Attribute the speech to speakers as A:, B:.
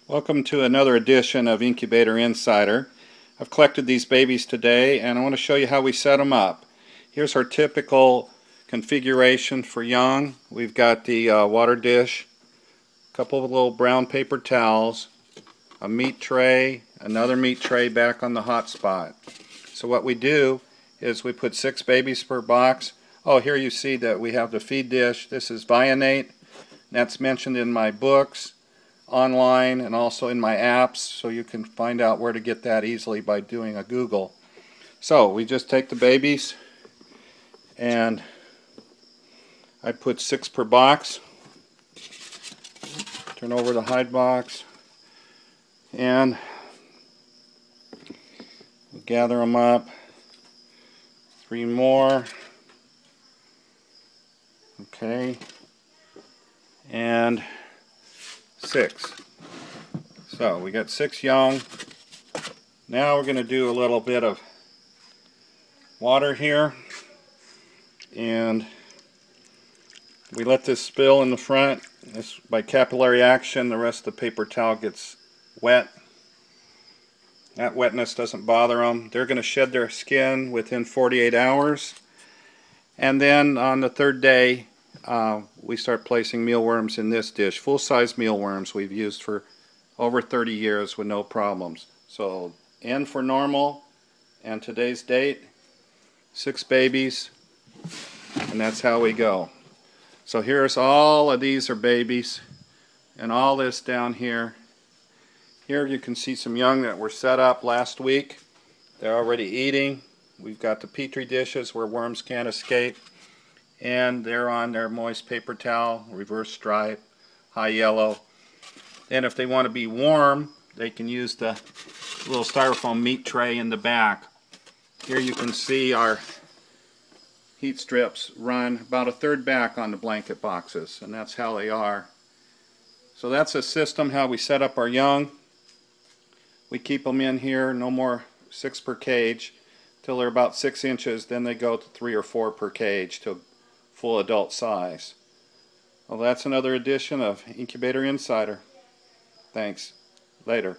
A: Welcome to another edition of Incubator Insider. I've collected these babies today and I want to show you how we set them up. Here's our typical configuration for young. We've got the water dish, a couple of little brown paper towels, a meat tray, another meat tray back on the hot spot. So what we do is we put 6 babies per box. Oh, here you see that we have the feed dish. This is Vionate. That's mentioned in my books, online, and also in my apps, so you can find out where to get that easily by doing a Google. So we just take the babies and I put 6 per box. Turn over the hide box and we gather them up. 3 more. Okay. And 6. So we got 6 young. Now we're going to do a little bit of water here, and we let this spill in the front. This, by capillary action, the rest of the paper towel gets wet. That wetness doesn't bother them. They're going to shed their skin within 48 hours, and then on the 3rd day we start placing mealworms in this dish. Full-size mealworms we've used for over 30 years with no problems. So N for normal, and today's date, 6 babies, and that's how we go. So here's all of these are babies, and all this down here. Here you can see some young that were set up last week. They're already eating. We've got the petri dishes where worms can't escape, and they're on their moist paper towel, reverse stripe, high yellow. And if they want to be warm, they can use the little styrofoam meat tray in the back. Here you can see our heat strips run about 1/3 back on the blanket boxes, and that's how they are. So that's a system how we set up our young. We keep them in here, no more 6 per cage, till they're about 6 inches. Then they go to 3 or 4 per cage to full adult size. Well, that's another edition of Incubator Insider. Thanks. Later.